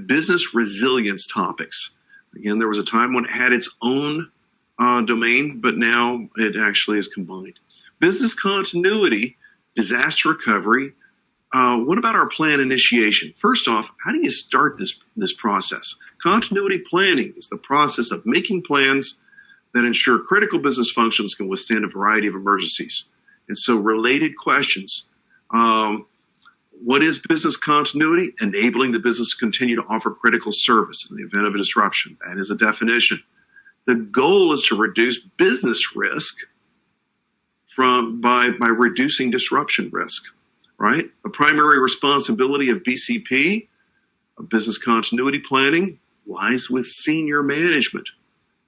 business resilience topics. Again, there was a time when it had its own domain, but now it actually is combined. Business continuity, disaster recovery. What about our plan initiation? First off, how do you start this process? Continuity planning is the process of making plans that ensure critical business functions can withstand a variety of emergencies. And so related questions. What is business continuity? Enabling the business to continue to offer critical service in the event of a disruption. That is a definition. The goal is to reduce business risk by reducing disruption risk, right? The primary responsibility of BCP, of business continuity planning, lies with senior management.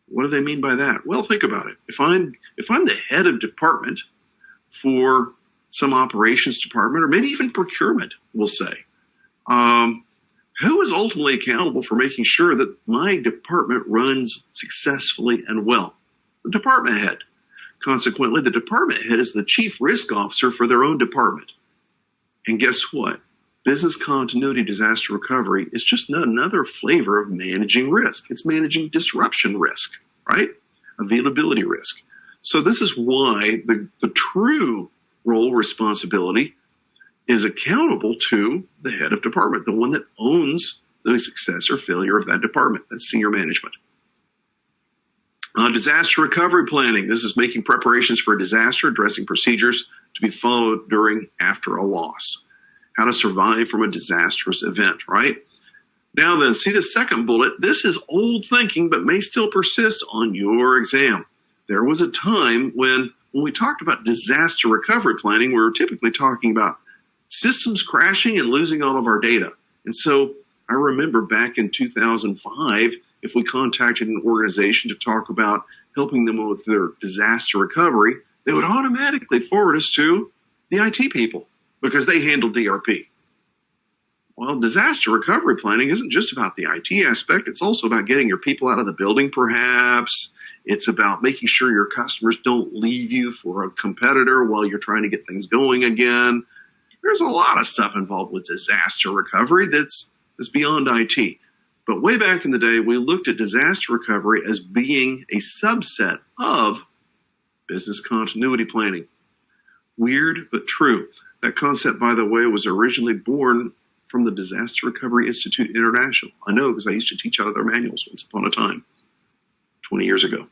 What do they mean by that? Well, think about it. If I'm the head of department for some operations department, or maybe even procurement, we'll say, who is ultimately accountable for making sure that my department runs successfully and well? The department head. Consequently, the department head is the chief risk officer for their own department. And guess what? Business continuity disaster recovery is just another flavor of managing risk. It's managing disruption risk, right? Availability risk. So this is why the true role responsibility is accountable to the head of department, the one that owns the success or failure of that department. That's senior management. Disaster recovery planning. This is making preparations for a disaster, addressing procedures to be followed during, after a loss. How to survive from a disastrous event, right? Now then, see the second bullet. This is old thinking, but may still persist on your exam. There was a time when we talked about disaster recovery planning, we were typically talking about systems crashing and losing all of our data. And so I remember back in 2005, if we contacted an organization to talk about helping them with their disaster recovery, they would automatically forward us to the IT people because they handle DRP. Well, disaster recovery planning isn't just about the IT aspect. It's also about getting your people out of the building, perhaps. It's about making sure your customers don't leave you for a competitor while you're trying to get things going again. There's a lot of stuff involved with disaster recovery that's beyond IT. But way back in the day, we looked at disaster recovery as being a subset of business continuity planning. Weird, but true. That concept, by the way, was originally born from the Disaster Recovery Institute International. I know because I used to teach out of their manuals once upon a time, 20 years ago.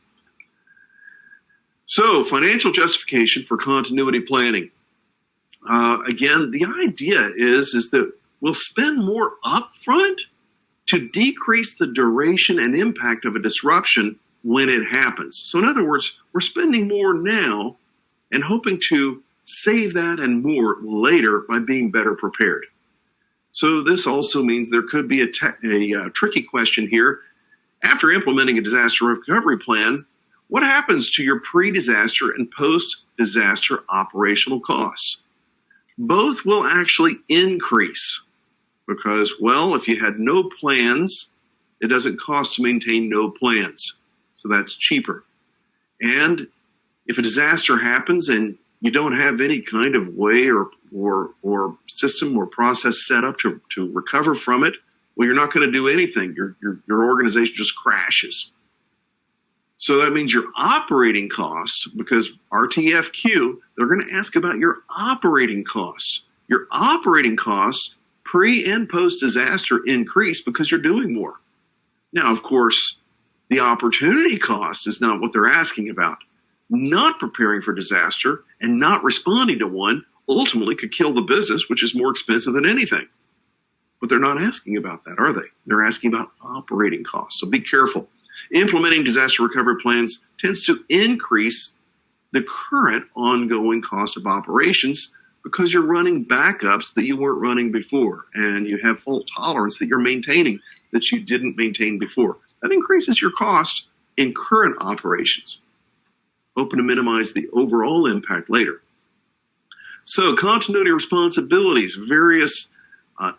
So, financial justification for continuity planning. Again, the idea is that we'll spend more upfront to decrease the duration and impact of a disruption when it happens. So in other words, we're spending more now and hoping to save that and more later by being better prepared. So this also means there could be a tricky question here. After implementing a disaster recovery plan, what happens to your pre-disaster and post-disaster operational costs? Both will actually increase because, well, if you had no plans, it doesn't cost to maintain no plans. So that's cheaper. And if a disaster happens and you don't have any kind of way or system or process set up to recover from it, well, you're not going to do anything. Your organization just crashes. So that means your operating costs, because RTFQ, they're going to ask about your operating costs. Your operating costs pre and post disaster increase because you're doing more. Now, of course, the opportunity cost is not what they're asking about. Not preparing for disaster and not responding to one ultimately could kill the business, which is more expensive than anything. But they're not asking about that, are they? They're asking about operating costs. So be careful. Implementing disaster recovery plans tends to increase the current ongoing cost of operations because you're running backups that you weren't running before, and you have fault tolerance that you're maintaining that you didn't maintain before. That increases your cost in current operations. Hoping to minimize the overall impact later. So continuity responsibilities, various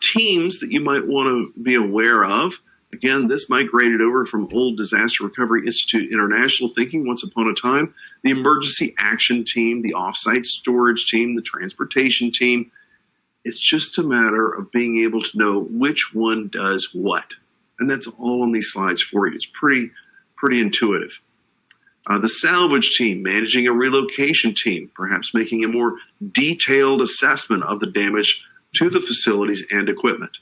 teams that you might want to be aware of. Again, this migrated over from old Disaster Recovery Institute International thinking once upon a time. The emergency action team, the offsite storage team, the transportation team. It's just a matter of being able to know which one does what. And that's all on these slides for you. It's pretty intuitive. The salvage team, managing a relocation team, perhaps making a more detailed assessment of the damage to the facilities and equipment.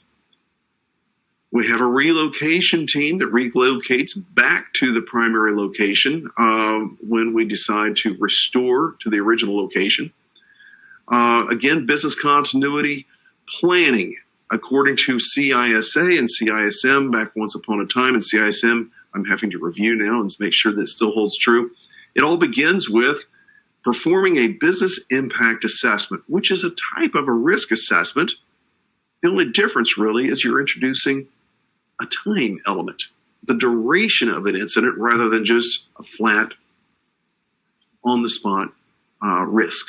We have a relocation team that relocates back to the primary location when we decide to restore to the original location. Again, business continuity planning according to CISA and CISM back once upon a time. And CISM, I'm having to review now and make sure that it still holds true. It all begins with performing a business impact assessment, which is a type of a risk assessment. The only difference really is you're introducing a time element, the duration of an incident, rather than just a flat, on-the-spot risk.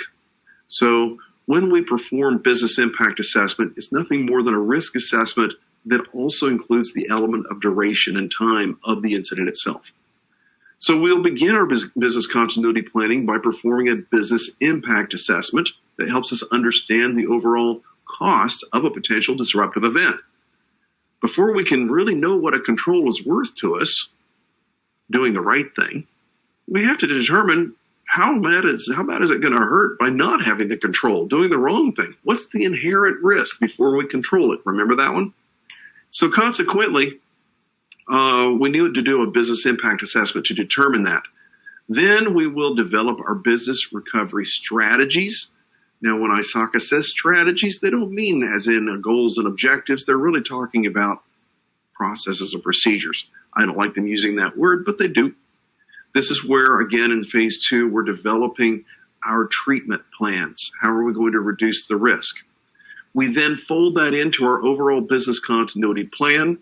So when we perform business impact assessment, it's nothing more than a risk assessment that also includes the element of duration and time of the incident itself. So we'll begin our business continuity planning by performing a business impact assessment that helps us understand the overall cost of a potential disruptive event. Before we can really know what a control is worth to us, doing the right thing, we have to determine how bad is it going to hurt by not having the control, doing the wrong thing? What's the inherent risk before we control it? Remember that one? So consequently, we need to do a business impact assessment to determine that. Then we will develop our business recovery strategies. Now, when ISACA says strategies, they don't mean as in goals and objectives. They're really talking about processes and procedures. I don't like them using that word, but they do. This is where, again, in phase 2, we're developing our treatment plans. How are we going to reduce the risk? We then fold that into our overall business continuity plan,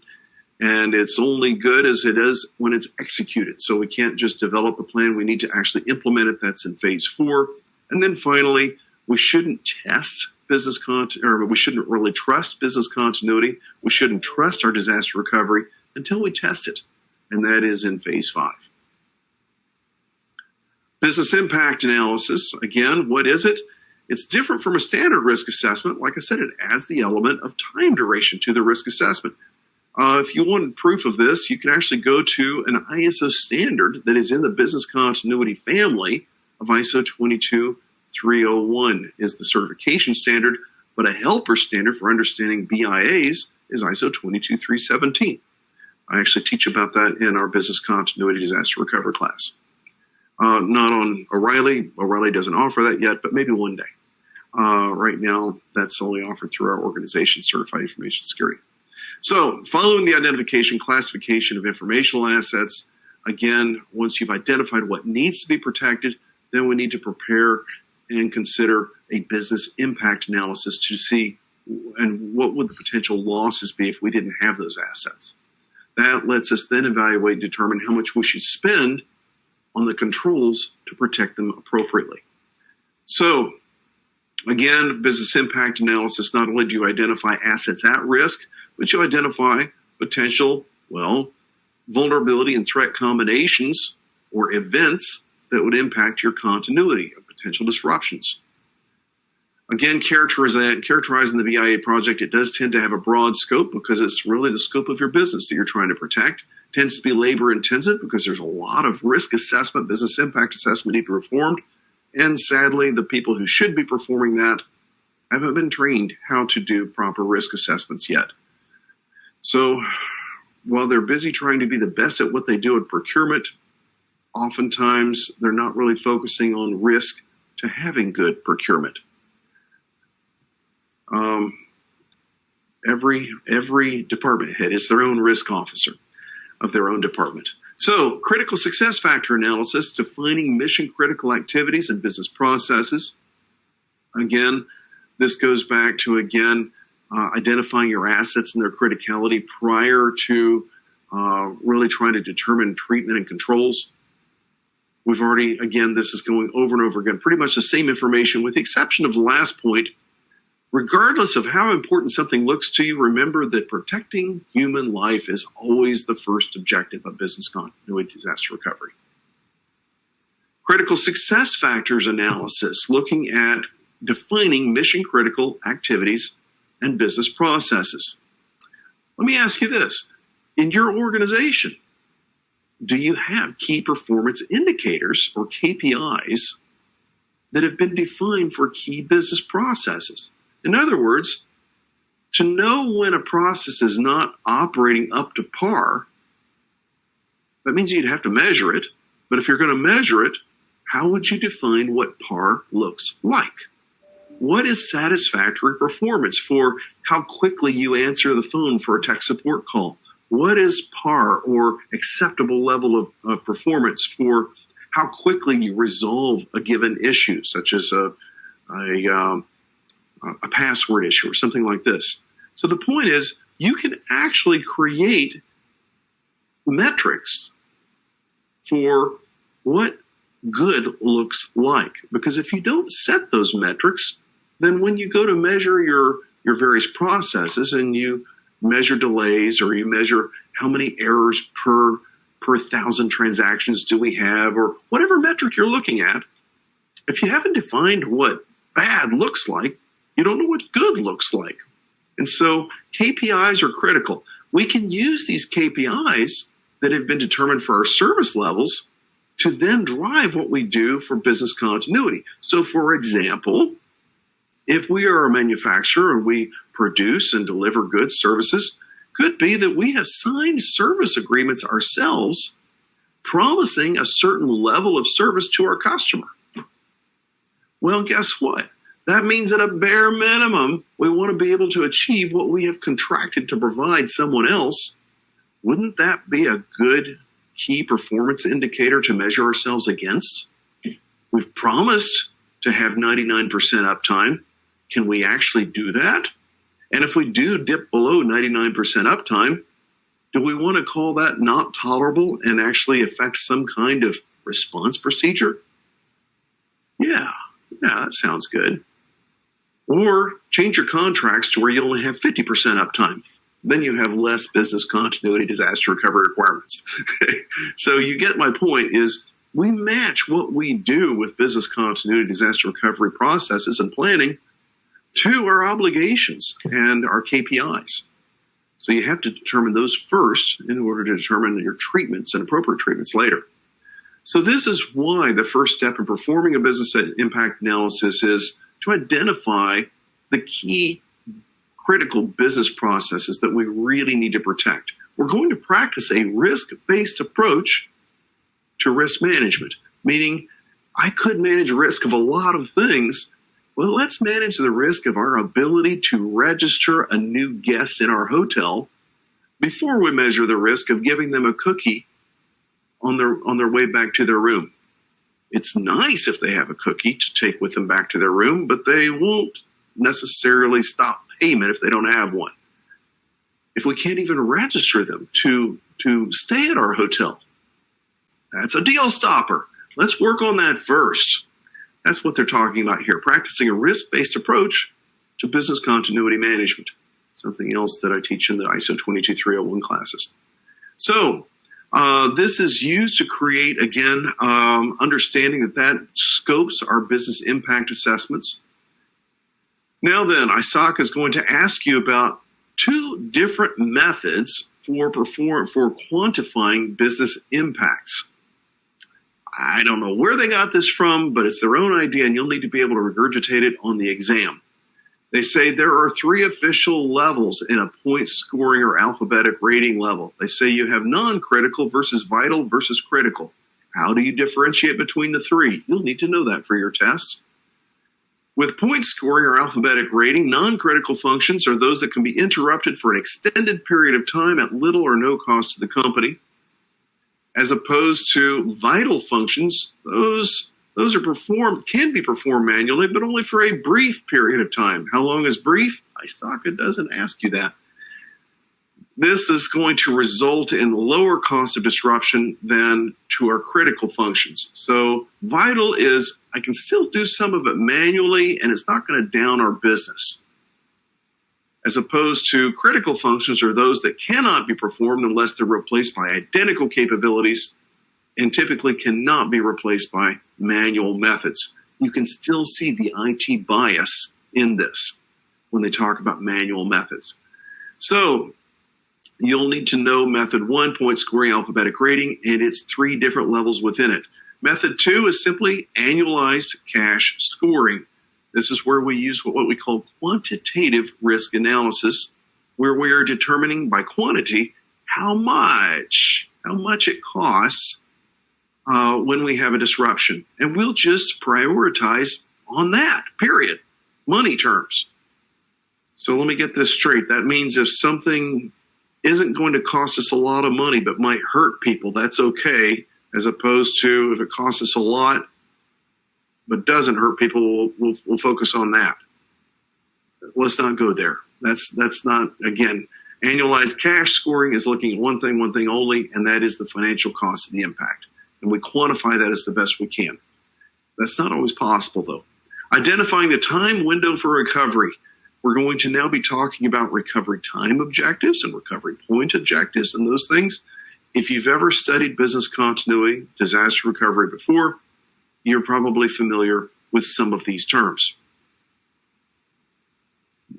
and it's only good as it is when it's executed. So we can't just develop a plan. We need to actually implement it. That's in phase 4. And then finally, we shouldn't we shouldn't really trust business continuity. We shouldn't trust our disaster recovery until we test it, and that is in phase 5. Business impact analysis, again, what is it? It's different from a standard risk assessment. Like I said, it adds the element of time duration to the risk assessment. If you want proof of this, you can actually go to an ISO standard that is in the business continuity family of ISO 22301 is the certification standard, but a helper standard for understanding BIAs is ISO 22317. I actually teach about that in our business continuity disaster recovery class. Not on O'Reilly. O'Reilly doesn't offer that yet, but maybe one day. Right now, that's only offered through our organization, Certified Information Security. So, following the identification, classification of informational assets, again, once you've identified what needs to be protected, then we need to prepare and consider a business impact analysis to see and what would the potential losses be if we didn't have those assets. That lets us then evaluate and determine how much we should spend on the controls to protect them appropriately. So, again, business impact analysis, not only do you identify assets at risk, but you identify potential, vulnerability and threat combinations or events that would impact your continuity of potential disruptions. Again, characterizing the BIA project, it does tend to have a broad scope because it's really the scope of your business that you're trying to protect. It tends to be labor intensive because there's a lot of risk assessment, business impact assessment need to be performed. And sadly, the people who should be performing that haven't been trained how to do proper risk assessments yet. So while they're busy trying to be the best at what they do at procurement, oftentimes they're not really focusing on risk to having good procurement. Every department head is their own risk officer of their own department. So, critical success factor analysis, defining mission critical activities and business processes. Again, this goes back to, identifying your assets and their criticality prior to really trying to determine treatment and controls. We've already, this is going over and over again, pretty much the same information with the exception of the last point. Regardless of how important something looks to you, remember that protecting human life is always the first objective of business continuity disaster recovery. Critical success factors analysis, looking at defining mission critical activities and business processes. Let me ask you this. In your organization, do you have key performance indicators or KPIs that have been defined for key business processes? In other words, to know when a process is not operating up to par, that means you'd have to measure it. But if you're going to measure it, how would you define what par looks like? What is satisfactory performance for how quickly you answer the phone for a tech support call? What is par or acceptable level of performance for how quickly you resolve a given issue, such as a password issue or something like this? So the point is, you can actually create metrics for what good looks like. Because if you don't set those metrics, then when you go to measure your various processes and you measure delays or you measure how many errors per 1,000 transactions do we have, or whatever metric you're looking at, if you haven't defined what bad looks like, you don't know what good looks like. And so KPIs are critical. We can use these KPIs that have been determined for our service levels to then drive what we do for business continuity. So for example, if we are a manufacturer and we produce and deliver goods, services, could be that we have signed service agreements ourselves promising a certain level of service to our customer. Well, guess what? That means at a bare minimum, we want to be able to achieve what we have contracted to provide someone else. Wouldn't that be a good key performance indicator to measure ourselves against? We've promised to have 99% uptime. Can we actually do that? And if we do dip below 99% uptime, do we want to call that not tolerable and actually affect some kind of response procedure? Yeah, that sounds good. Or change your contracts to where you only have 50% uptime. Then you have less business continuity disaster recovery requirements. So you get my point is we match what we do with business continuity disaster recovery processes and planning to our obligations and our KPIs. So you have to determine those first in order to determine your treatments and appropriate treatments later. So this is why the first step in performing a business impact analysis is to identify the key critical business processes that we really need to protect. We're going to practice a risk-based approach to risk management, meaning I could manage risk of a lot of things. Well, let's manage the risk of our ability to register a new guest in our hotel before we measure the risk of giving them a cookie on their way back to their room. It's nice if they have a cookie to take with them back to their room, but they won't necessarily stop payment if they don't have one. If we can't even register them to stay at our hotel, that's a deal stopper. Let's work on that first. That's what they're talking about here, practicing a risk-based approach to business continuity management, something else that I teach in the ISO 22301 classes. So this is used to create, again, understanding that scopes our business impact assessments. Now then, ISACA is going to ask you about two different methods for quantifying business impacts. I don't know where they got this from, but it's their own idea, and you'll need to be able to regurgitate it on the exam. They say there are three official levels in a point scoring or alphabetic rating level. They say you have non-critical versus vital versus critical. How do you differentiate between the three? You'll need to know that for your test. With point scoring or alphabetic rating, non-critical functions are those that can be interrupted for an extended period of time at little or no cost to the company. As opposed to vital functions, those can be performed manually, but only for a brief period of time. How long is brief? ISACA doesn't ask you that. This is going to result in lower cost of disruption than to our critical functions. So vital is I can still do some of it manually, and it's not going to down our business. As opposed to critical functions are those that cannot be performed unless they're replaced by identical capabilities and typically cannot be replaced by manual methods. You can still see the IT bias in this. when they talk about manual methods. So you'll need to know method 1, point scoring alphabetic rating, and its 3 different levels within it. Method 2 is simply annualized cash scoring. This is where we use what we call quantitative risk analysis, where we are determining by quantity how much it costs when we have a disruption. And we'll just prioritize on that, period. Money terms. So let me get this straight. That means if something isn't going to cost us a lot of money but might hurt people, that's okay, as opposed to if it costs us a lot but doesn't hurt people, we'll focus on that. Let's not go there. That's not, again, annualized cash scoring is looking at one thing only, and that is the financial cost of the impact. And we quantify that as the best we can. That's not always possible, though. Identifying the time window for recovery. We're going to now be talking about recovery time objectives and recovery point objectives and those things. If you've ever studied business continuity, disaster recovery before, you're probably familiar with some of these terms.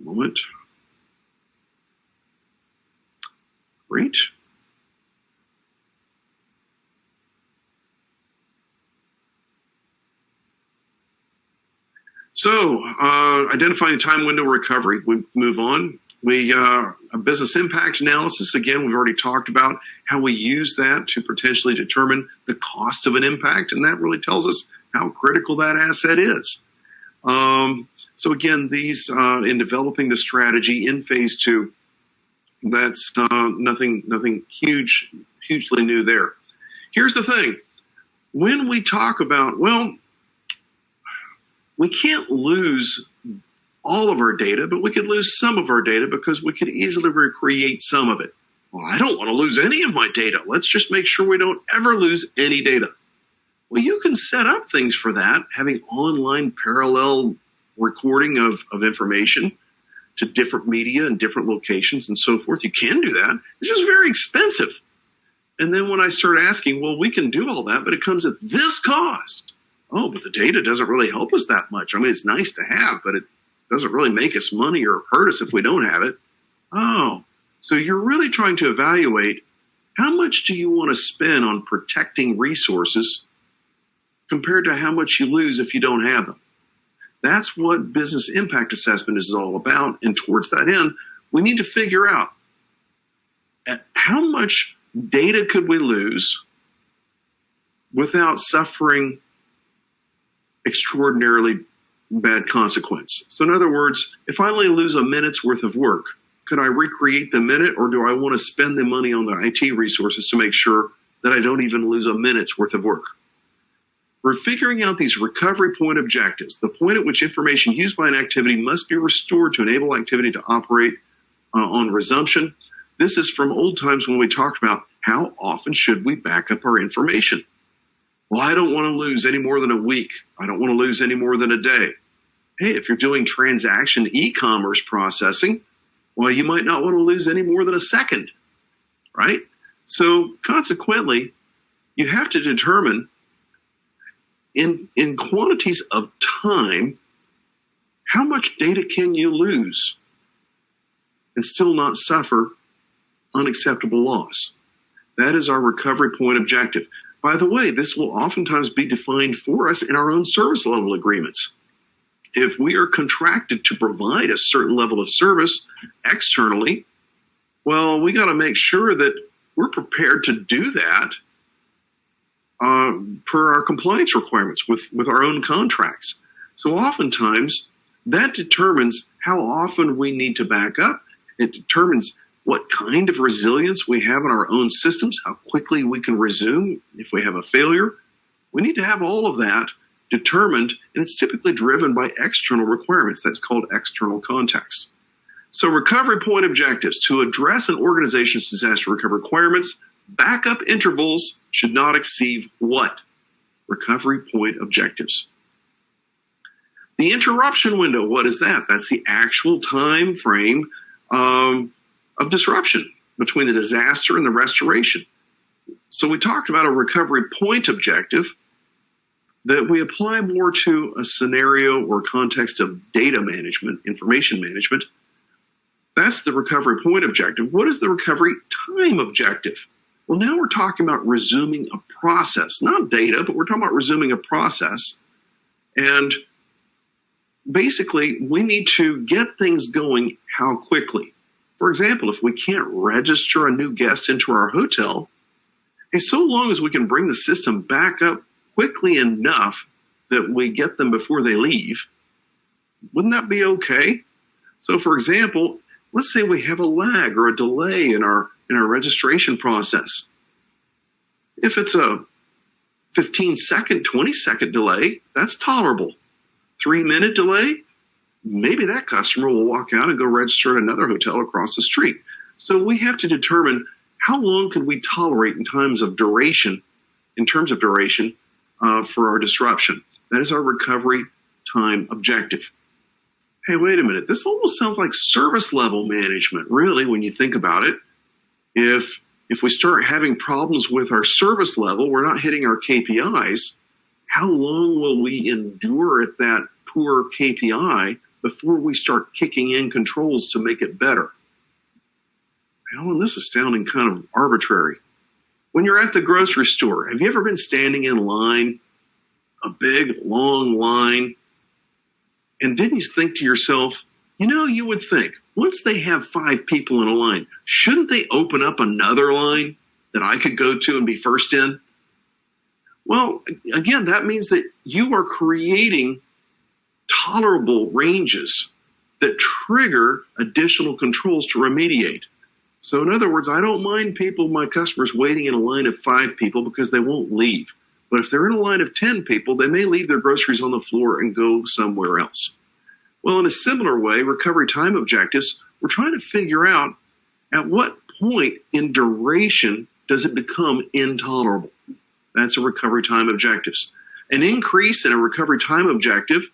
Moment. Great. So, identifying the time window recovery, we move on. A business impact analysis, again, we've already talked about how we use that to potentially determine the cost of an impact, and that really tells us how critical that asset is. So again, these, in developing the strategy in phase 2, that's nothing hugely new there. Here's the thing. When we talk about, well, we can't lose all of our data, but we could lose some of our data because we could easily recreate some of it. Well, I don't want to lose any of my data. Let's just make sure we don't ever lose any data. Well, you can set up things for that, having online parallel recording of information to different media and different locations and so forth. You can do that. It's just very expensive. And then when I start asking, well, we can do all that, but it comes at this cost. Oh, but the data doesn't really help us that much. I mean, it's nice to have, but it doesn't really make us money or hurt us if we don't have it. Oh, so you're really trying to evaluate how much do you want to spend on protecting resources compared to how much you lose if you don't have them. That's what business impact assessment is all about. And towards that end, we need to figure out how much data could we lose without suffering extraordinarily bad consequence. So in other words, if I only lose a minute's worth of work, could I recreate the minute, or do I want to spend the money on the IT resources to make sure that I don't even lose a minute's worth of work? We're figuring out these recovery point objectives, the point at which information used by an activity must be restored to enable activity to operate on resumption. This is from old times when we talked about how often should we back up our information. Well, I don't want to lose any more than a week. I don't want to lose any more than a day. Hey, if you're doing transaction e-commerce processing, well, you might not want to lose any more than a second, right? So consequently, you have to determine in quantities of time, how much data can you lose and still not suffer unacceptable loss? That is our recovery point objective. By the way, this will oftentimes be defined for us in our own service level agreements. If we are contracted to provide a certain level of service externally, well, we got to make sure that we're prepared to do that per our compliance requirements with our own contracts. So oftentimes, that determines how often we need to back up. It determines what kind of resilience we have in our own systems, how quickly we can resume if we have a failure. We need to have all of that determined, and it's typically driven by external requirements. That's called external context. So recovery point objectives: to address an organization's disaster recovery requirements, backup intervals should not exceed what? Recovery point objectives. The interruption window, what is that? That's the actual time frame of disruption between the disaster and the restoration. So we talked about a recovery point objective. that we apply more to a scenario or context of data management, information management. That's the recovery point objective. What is the recovery time objective? Well, now we're talking about resuming a process, not data, but we're talking about resuming a process. And basically, we need to get things going how quickly. For example, if we can't register a new guest into our hotel, so long as we can bring the system back up quickly enough that we get them before they leave, wouldn't that be okay? So, for example, let's say we have a lag or a delay in our registration process. If it's a 15-second, 20-second delay, that's tolerable. 3-minute delay, maybe that customer will walk out and go register at another hotel across the street. So we have to determine how long can we tolerate in terms of duration for our disruption. That is our recovery time objective. Hey, wait a minute. This almost sounds like service level management, really, when you think about it. If we start having problems with our service level, we're not hitting our KPIs, how long will we endure at that poor KPI before we start kicking in controls to make it better? Alan, this is sounding kind of arbitrary. When you're at the grocery store, have you ever been standing in line, a big, long line, and didn't you think to yourself, you would think, once they have 5 people in a line, shouldn't they open up another line that I could go to and be first in? Well, again, that means that you are creating tolerable ranges that trigger additional controls to remediate. So in other words, I don't mind my customers waiting in a line of 5 people because they won't leave. But if they're in a line of 10 people, they may leave their groceries on the floor and go somewhere else. Well, in a similar way, recovery time objectives, we're trying to figure out at what point in duration does it become intolerable. That's a recovery time objectives. An increase in a recovery time objective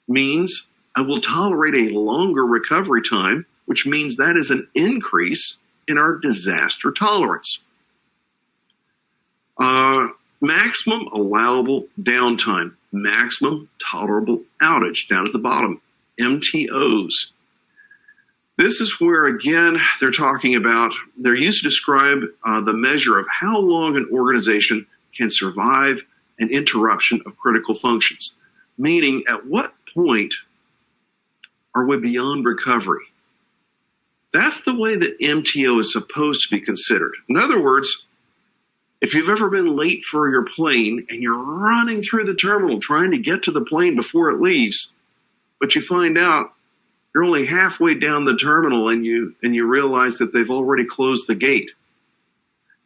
means I will tolerate a longer recovery time, which means that is an increase in our disaster tolerance. Maximum allowable downtime, maximum tolerable outage down at the bottom, MTOs. This is where, again, they're used to describe the measure of how long an organization can survive an interruption of critical functions, meaning at what point are we beyond recovery? That's the way that MTO is supposed to be considered. In other words, if you've ever been late for your plane and you're running through the terminal trying to get to the plane before it leaves, but you find out you're only halfway down the terminal and you realize that they've already closed the gate.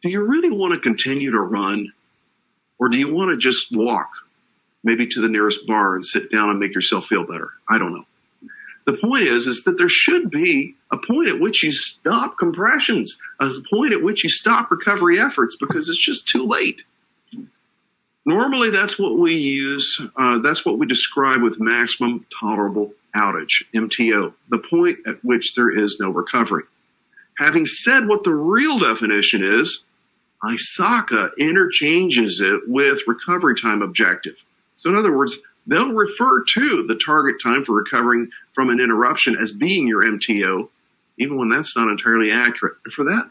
Do you really want to continue to run? Or do you want to just walk maybe to the nearest bar and sit down and make yourself feel better? I don't know. The point is that there should be a point at which you stop compressions, a point at which you stop recovery efforts because it's just too late. Normally, that's what we use. That's what we describe with maximum tolerable outage, MTO, the point at which there is no recovery. Having said what the real definition is, ISACA interchanges it with recovery time objective. So in other words, they'll refer to the target time for recovering from an interruption as being your MTO, even when that's not entirely accurate. And for that,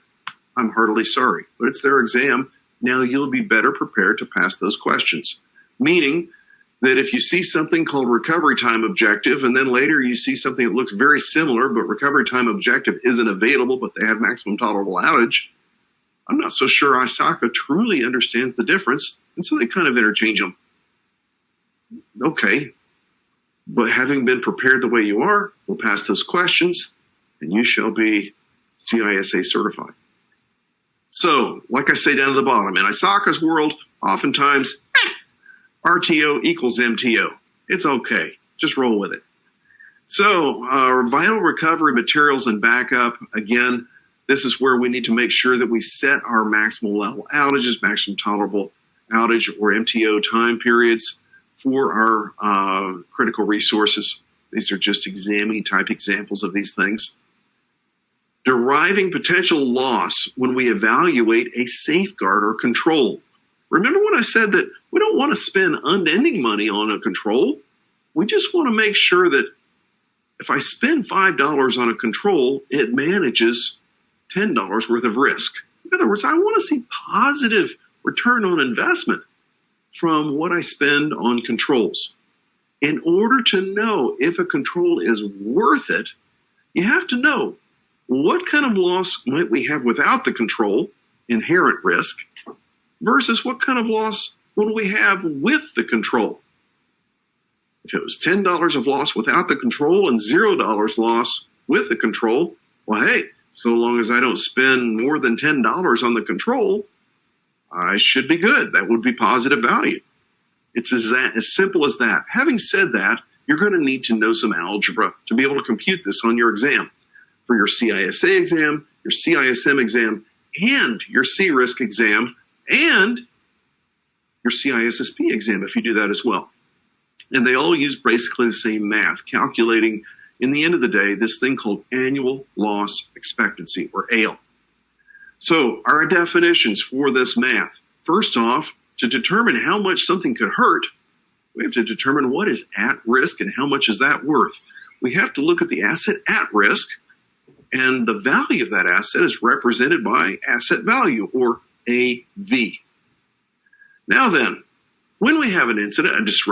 I'm heartily sorry, but it's their exam. Now you'll be better prepared to pass those questions. Meaning that if you see something called recovery time objective, and then later you see something that looks very similar, but recovery time objective isn't available, but they have maximum tolerable outage, I'm not so sure ISACA truly understands the difference, and so they kind of interchange them. Okay, but having been prepared the way you are, we'll pass those questions, and you shall be CISA certified. So, like I say down at the bottom, in ISACA's world, oftentimes, RTO equals MTO. It's okay. Just roll with it. So, vital recovery materials and backup, again, this is where we need to make sure that we set our maximal level outages, maximum tolerable outage, or MTO time periods for our critical resources. These are just examining type examples of these things. Deriving potential loss when we evaluate a safeguard or control. Remember when I said that we don't want to spend unending money on a control? We just want to make sure that if I spend $5 on a control, it manages $10 worth of risk. In other words, I want to see positive return on investment from what I spend on controls. In order to know if a control is worth it, you have to know what kind of loss might we have without the control, inherent risk, versus what kind of loss would we have with the control. If it was $10 of loss without the control and $0 loss with the control, well, hey, so long as I don't spend more than $10 on the control, I should be good. That would be positive value. It's as simple as that. Having said that, you're going to need to know some algebra to be able to compute this on your exam. For your CISA exam, your CISM exam, and your C-Risk exam, and your CISSP exam if you do that as well. And they all use basically the same math, calculating, in the end of the day, this thing called annual loss expectancy, or ALE. So our definitions for this math. First off, to determine how much something could hurt, we have to determine what is at risk and how much is that worth. We have to look at the asset at risk, and the value of that asset is represented by asset value, or AV. Now then, when we have an incident, a disruption,